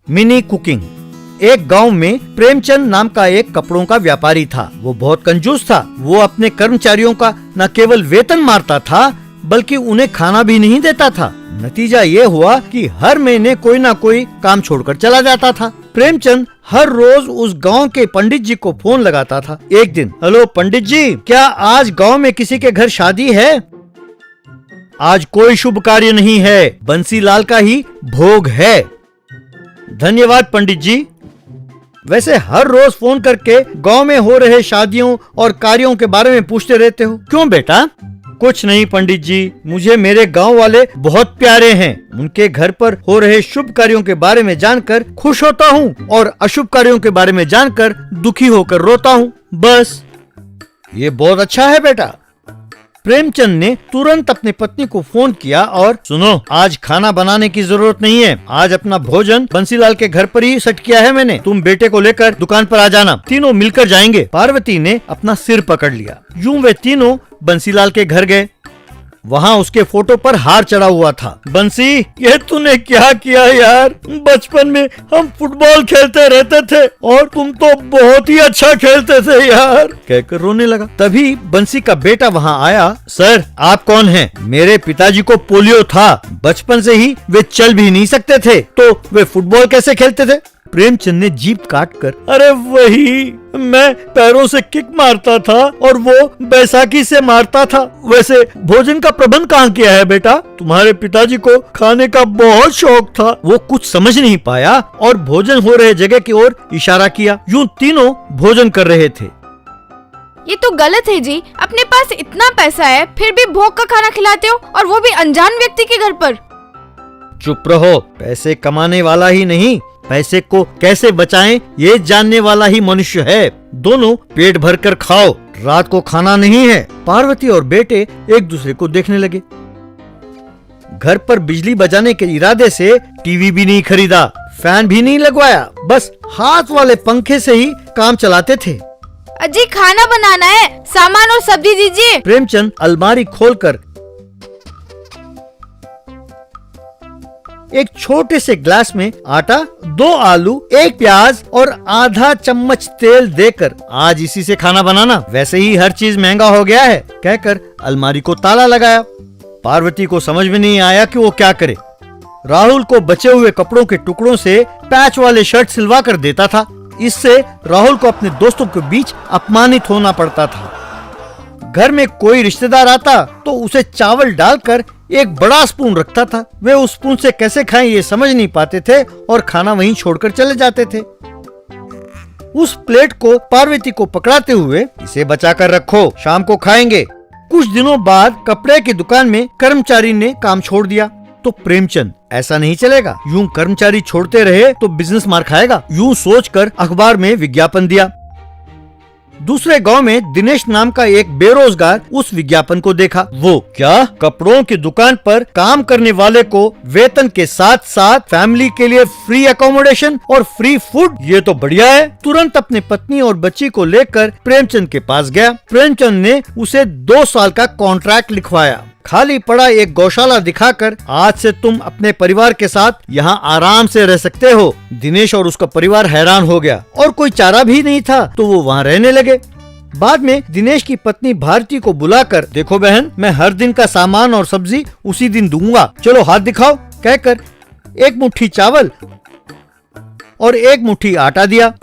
Mini cooking. एक गांव में प्रेमचंद नाम का एक कपड़ों का व्यापारी था। वो बहुत कंजूस था। वो अपने कर्मचारियों का न केवल वेतन मारता था बल्कि उन्हें खाना भी नहीं देता था। नतीजा ये हुआ कि हर महीने कोई ना कोई काम छोड़कर चला जाता था। प्रेमचंद हर रोज उस गांव के पंडित जी को फोन लगाता था। एक दिन, हेलो पंडित जी, क्या आज गांव में किसी के घर शादी है? आज कोई शुभ कार्य नहीं है, बंसीलाल का ही भोग है। धन्यवाद पंडित जी। वैसे हर रोज फोन करके गांव में हो रहे शादियों और कार्यों के बारे में पूछते रहते हो, क्यों बेटा? कुछ नहीं पंडित जी, मुझे मेरे गांव वाले बहुत प्यारे हैं। उनके घर पर हो रहे शुभ कार्यों के बारे में जानकर खुश होता हूँ और अशुभ कार्यों के बारे में जानकर दुखी होकर रोता हूँ, बस। ये बहुत अच्छा है बेटा। प्रेमचंद ने तुरंत अपनी पत्नी को फोन किया और, सुनो, आज खाना बनाने की जरूरत नहीं है। आज अपना भोजन बंसीलाल के घर पर ही सेट किया है मैंने। तुम बेटे को लेकर दुकान पर आ जाना, तीनों मिलकर जाएंगे। पार्वती ने अपना सिर पकड़ लिया। यूं वे तीनों बंसीलाल के घर गए। वहाँ उसके फोटो पर हार चढ़ा हुआ था। बंसी, ये तूने क्या किया यार? बचपन में हम फुटबॉल खेलते रहते थे और तुम तो बहुत ही अच्छा खेलते थे यार, कहकर रोने लगा। तभी बंसी का बेटा वहाँ आया। सर, आप कौन हैं? मेरे पिताजी को पोलियो था, बचपन से ही वे चल भी नहीं सकते थे, तो वे फुटबॉल कैसे खेलते थे? प्रेमचंद ने जीभ काटकर, अरे वही, मैं पैरों से किक मारता था और वो बैसाखी से मारता था। वैसे भोजन का प्रबंध कहाँ किया है बेटा? तुम्हारे पिताजी को खाने का बहुत शौक था। वो कुछ समझ नहीं पाया और भोजन हो रहे जगह की ओर इशारा किया। यूं तीनों भोजन कर रहे थे। ये तो गलत है जी, अपने पास इतना पैसा है फिर भी भोग का खाना खिलाते हो, और वो भी अनजान व्यक्ति के घर पर। चुप रहो। पैसे कमाने वाला ही नहीं, पैसे को कैसे बचाएं ये जानने वाला ही मनुष्य है। दोनों पेट भरकर खाओ, रात को खाना नहीं है। पार्वती और बेटे एक दूसरे को देखने लगे। घर पर बिजली बचाने के इरादे से टीवी भी नहीं खरीदा, फैन भी नहीं लगवाया, बस हाथ वाले पंखे से ही काम चलाते थे। अजी, खाना बनाना है, सामान और सब्जी दीजिए। प्रेमचंद अलमारी खोलकर एक छोटे से ग्लास में आटा, 2 आलू, 1 प्याज और आधा चम्मच तेल देकर, आज इसी से खाना बनाना, वैसे ही हर चीज महंगा हो गया है, कहकर अलमारी को ताला लगाया। पार्वती को समझ में नहीं आया कि वो क्या करे। राहुल को बचे हुए कपड़ों के टुकड़ों से पैच वाले शर्ट सिलवा कर देता था। इससे राहुल को अपने दोस्तों के बीच अपमानित होना पड़ता था। घर में कोई रिश्तेदार आता तो उसे चावल डालकर एक बड़ा स्पून रखता था। वे उस स्पून से कैसे खाएं ये समझ नहीं पाते थे और खाना वहीं छोड़कर चले जाते थे। उस प्लेट को पार्वती को पकड़ाते हुए, इसे बचाकर रखो, शाम को खाएंगे। कुछ दिनों बाद कपड़े की दुकान में कर्मचारी ने काम छोड़ दिया। तो प्रेमचंद, ऐसा नहीं चलेगा, यूं कर्मचारी छोड़ते रहे तो बिजनेस मार खाएगा। यूं सोचकर अखबार में विज्ञापन दिया। दूसरे गांव में दिनेश नाम का एक बेरोजगार उस विज्ञापन को देखा। वो क्या, कपड़ों की दुकान पर काम करने वाले को वेतन के साथ साथ फैमिली के लिए फ्री अकोमोडेशन और फ्री फूड, ये तो बढ़िया है। तुरंत अपनी पत्नी और बच्ची को लेकर प्रेमचंद के पास गया। प्रेमचंद ने उसे 2 साल का कॉन्ट्रैक्ट लिखवाया। खाली पड़ा एक गौशाला दिखाकर, आज से तुम अपने परिवार के साथ यहाँ आराम से रह सकते हो। दिनेश और उसका परिवार हैरान हो गया और कोई चारा भी नहीं था तो वो वहाँ रहने लगे। बाद में दिनेश की पत्नी भारती को बुलाकर, देखो बहन, मैं हर दिन का सामान और सब्जी उसी दिन दूंगा, चलो हाथ दिखाओ, कहकर एक मुट्ठी चावल और एक मुट्ठी आटा दिया।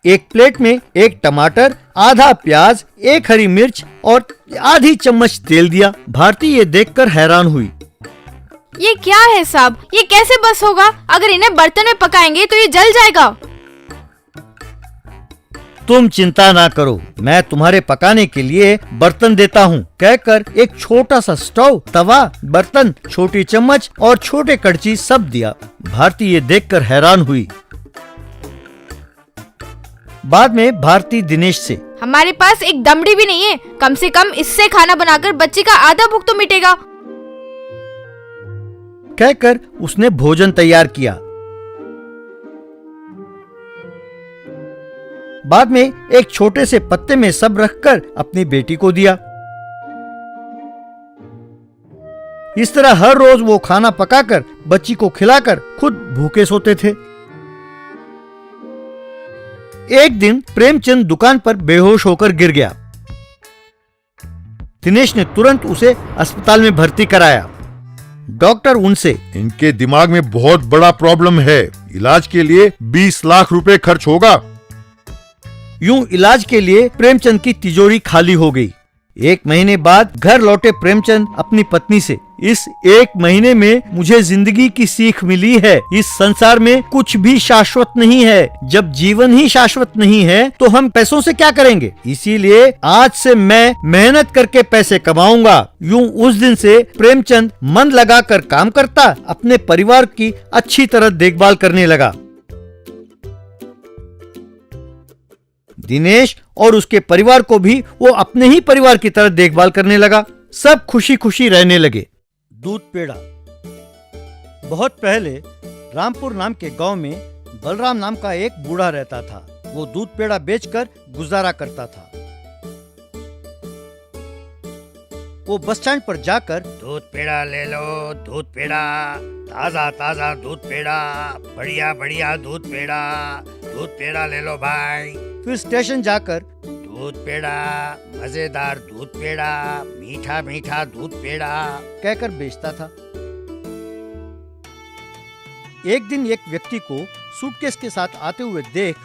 एक प्लेट में 1 टमाटर, आधा प्याज, 1 हरी मिर्च और आधी चम्मच तेल दिया। भारती ये देखकर हैरान हुई। ये क्या है साहब, ये कैसे बस होगा? अगर इन्हें बर्तन में पकाएंगे तो ये जल जाएगा। तुम चिंता ना करो, मैं तुम्हारे पकाने के लिए बर्तन देता हूँ, कहकर एक छोटा सा स्टोव, तवा, बर्तन, छोटी चम्मच और छोटे कड़ची सब दिया। भारती ये देखकर हैरान हुई। बाद में भारती दिनेश से, हमारे पास एक दमड़ी भी नहीं है, कम से कम इससे खाना बनाकर बच्ची का आधा भूख तो मिटेगा, कहकर उसने भोजन तैयार किया। बाद में एक छोटे से पत्ते में सब रखकर अपनी बेटी को दिया। इस तरह हर रोज वो खाना पकाकर बच्ची को खिलाकर खुद भूखे सोते थे। एक दिन प्रेमचंद दुकान पर बेहोश होकर गिर गया। दिनेश ने तुरंत उसे अस्पताल में भर्ती कराया। डॉक्टर उनसे, इनके दिमाग में बहुत बड़ा प्रॉब्लम है, इलाज के लिए 20 लाख रुपए खर्च होगा। यूं इलाज के लिए प्रेमचंद की तिजोरी खाली हो गई। 1 महीने बाद घर लौटे प्रेमचंद अपनी पत्नी से, इस 1 महीने में मुझे जिंदगी की सीख मिली है, इस संसार में कुछ भी शाश्वत नहीं है। जब जीवन ही शाश्वत नहीं है तो हम पैसों से क्या करेंगे? इसीलिए आज से मैं मेहनत करके पैसे कमाऊंगा। यूं उस दिन से प्रेमचंद मन लगाकर काम करता, अपने परिवार की अच्छी तरह देखभाल करने लगा। दिनेश और उसके परिवार को भी वो अपने ही परिवार की तरह देखभाल करने लगा। सब खुशी खुशी रहने लगे। दूध पेड़ा। बहुत पहले रामपुर नाम के गांव में बलराम नाम का एक बूढ़ा रहता था। वो दूध पेड़ा बेचकर गुजारा करता था। वो बस स्टैंड पर जाकर, दूध पेड़ा ले लो, दूध पेड़ा, ताजा ताजा दूध पेड़ा, बढ़िया बढ़िया दूध पेड़ा ले लो भाई। फिर स्टेशन जाकर, दूध पेड़ा, मजेदार दूध पेड़ा, मीठा मीठा दूध पेड़ा कहकर बेचता था। एक दिन एक व्यक्ति को सूटकेस के साथ आते हुए देख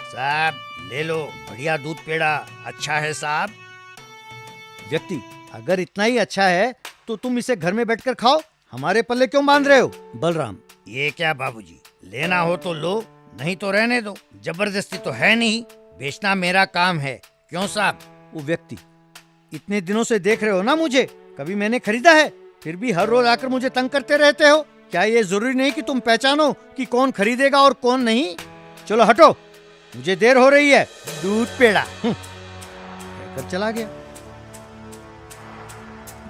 साहब ले लो, बढ़िया दूध पेड़ा, अच्छा है साहब। व्यक्ति, अगर इतना ही अच्छा है तो तुम इसे घर में बैठकर खाओ, हमारे पल्ले क्यों बांध रहे हो? बलराम, ये क्या बाबूजी, लेना हो तो लो, नहीं तो रहने दो, जबरदस्ती तो है नहीं, बेचना मेरा काम है। क्यों साहब? वो व्यक्ति, इतने दिनों से देख रहे हो ना मुझे, कभी मैंने खरीदा है? फिर भी हर रोज आकर मुझे तंग करते रहते हो। क्या ये जरूरी नहीं कि तुम पहचानो कि कौन खरीदेगा और कौन नहीं? चलो हटो, मुझे देर हो रही है। दूध पेड़ा कहकर चला गया।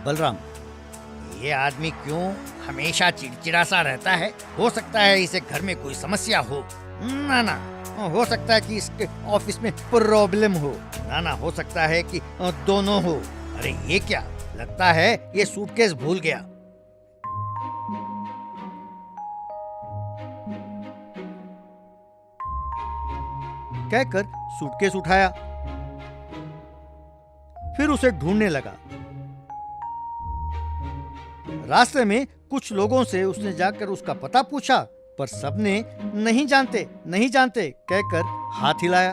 बलराम, ये आदमी क्यों हमेशा चिड़चिड़ा सा रहता है? हो सकता है इसे घर में कोई समस्या हो। ना, हो सकता है कि इसके ऑफिस में प्रॉब्लम हो। ना, हो सकता है कि दोनों हो। अरे ये क्या, लगता है ये सूटकेस भूल गया। कहकर सूटकेस उठाया, फिर उसे ढूंढने लगा। रास्ते में कुछ लोगों से उसने जाकर उसका पता पूछा, पर सबने नहीं जानते कहकर हाथ हिलाया।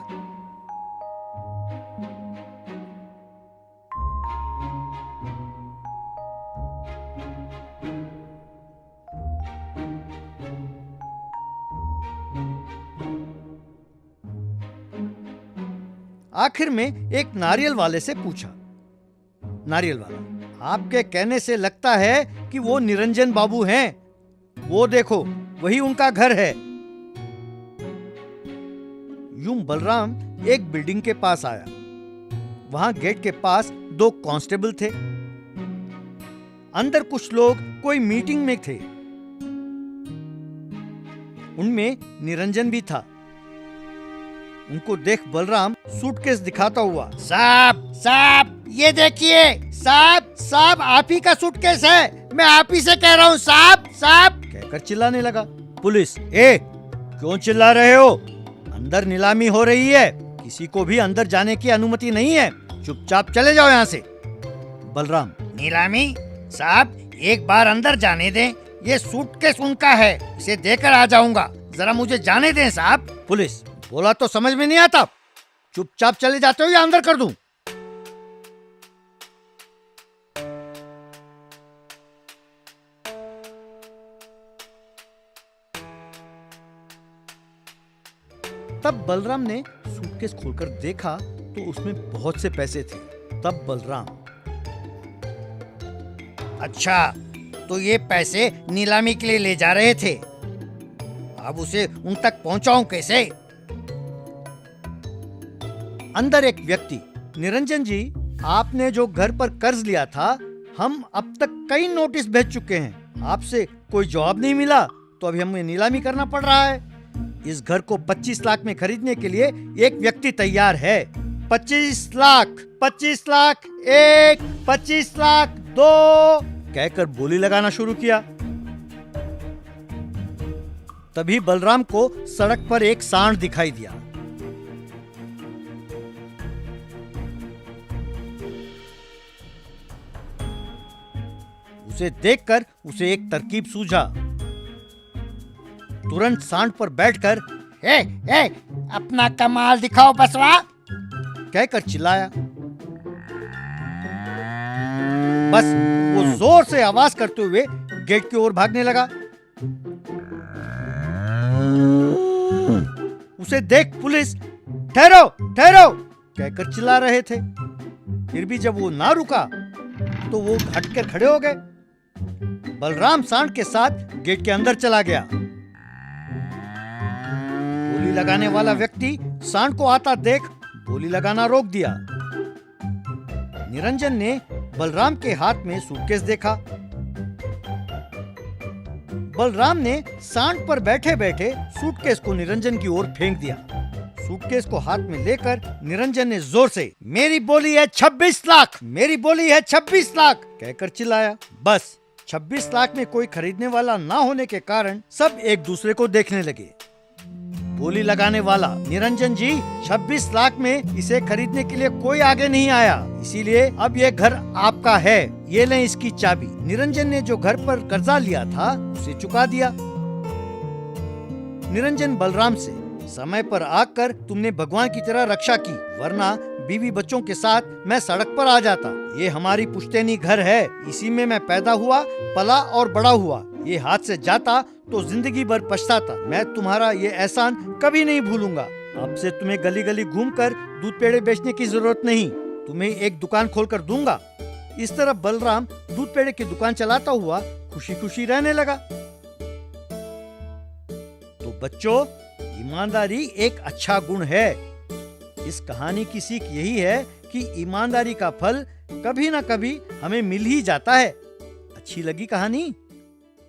आखिर में एक नारियल वाले से पूछा। नारियल वाला, आपके कहने से लगता है कि वो निरंजन बाबू हैं। वो देखो, वही उनका घर है। यूं बलराम एक बिल्डिंग के पास आया। वहां गेट के पास 2 कांस्टेबल थे। अंदर कुछ लोग कोई मीटिंग में थे। उनमें निरंजन भी था। उनको देख बलराम सूटकेस दिखाता हुआ, साहब ये देखिए, साहब आप ही का सूटकेस है, मैं आप ही से कह रहा हूँ साहब कहकर चिल्लाने लगा। पुलिस, क्यों चिल्ला रहे हो? अंदर नीलामी हो रही है, किसी को भी अंदर जाने की अनुमति नहीं है, चुपचाप चले जाओ यहाँ से। बलराम, नीलामी? साहब एक बार अंदर जाने दें, ये सूटकेस उनका है, इसे देकर आ जाऊंगा, जरा मुझे जाने दें साहब। पुलिस, बोला तो समझ में नहीं आता, चुपचाप चले जाते हो या अंदर कर दूं? तब बलराम ने सूटकेस खोलकर देखा तो उसमें बहुत से पैसे थे। तब बलराम, अच्छा तो ये पैसे नीलामी के लिए ले जा रहे थे, अब उसे उन तक पहुंचाऊं कैसे? अंदर एक व्यक्ति, निरंजन जी, आपने जो घर पर कर्ज लिया था, हम अब तक कई नोटिस भेज चुके हैं, आपसे कोई जवाब नहीं मिला, तो अभी हमें नीलामी करना पड़ रहा है। इस घर को 25 लाख में खरीदने के लिए एक व्यक्ति तैयार है। 25 लाख, 25 लाख 1, 25 लाख 2 कहकर बोली लगाना शुरू किया। तभी बलराम को सड़क पर एक सांड दिखाई दिया। उसे देखकर उसे एक तरकीब सूझा। तुरंत सांड पर बैठकर ए, अपना कमाल दिखाओ बसवा कहकर चिल्लाया। बस वो जोर से आवाज करते हुए गेट की ओर भागने लगा। उसे देख पुलिस ठहरो ठहरो कहकर चिल्ला रहे थे। फिर भी जब वो ना रुका तो वो हटकर खड़े हो गए। बलराम सांड के साथ गेट के अंदर चला गया। बोली लगाने वाला व्यक्ति सांड को आता देख बोली लगाना रोक दिया। निरंजन ने बलराम के हाथ में सूटकेस देखा। बलराम ने सांड पर बैठे बैठे सूटकेस को निरंजन की ओर फेंक दिया। सूटकेस को हाथ में लेकर निरंजन ने जोर से मेरी बोली है 26 लाख, मेरी बोली है 26 लाख कहकर चिल्लाया। बस 26 लाख में कोई खरीदने वाला ना होने के कारण सब एक दूसरे को देखने लगे। बोली लगाने वाला निरंजन जी 26 लाख में इसे खरीदने के लिए कोई आगे नहीं आया, इसीलिए अब ये घर आपका है, ये लें इसकी चाबी। निरंजन ने जो घर पर कर्जा लिया था उसे चुका दिया। निरंजन बलराम से समय पर आकर तुमने भगवान की तरह रक्षा की, वरना बीवी बच्चों के साथ मैं सड़क पर आ जाता। ये हमारी पुश्तैनी घर है, इसी में मैं पैदा हुआ, पला और बड़ा हुआ। ये हाथ से जाता तो जिंदगी भर पछताता। मैं तुम्हारा ये एहसान कभी नहीं भूलूंगा। अब से तुम्हें गली गली घूमकर दूध पेड़े बेचने की जरूरत नहीं, तुम्हें एक दुकान खोलकर दूंगा। इस तरह बलराम दूध पेड़े की दुकान चलाता हुआ खुशी खुशी रहने लगा। तो बच्चों, ईमानदारी एक अच्छा गुण है। इस कहानी की सीख यही है कि ईमानदारी का फल कभी न कभी हमें मिल ही जाता है। अच्छी लगी कहानी?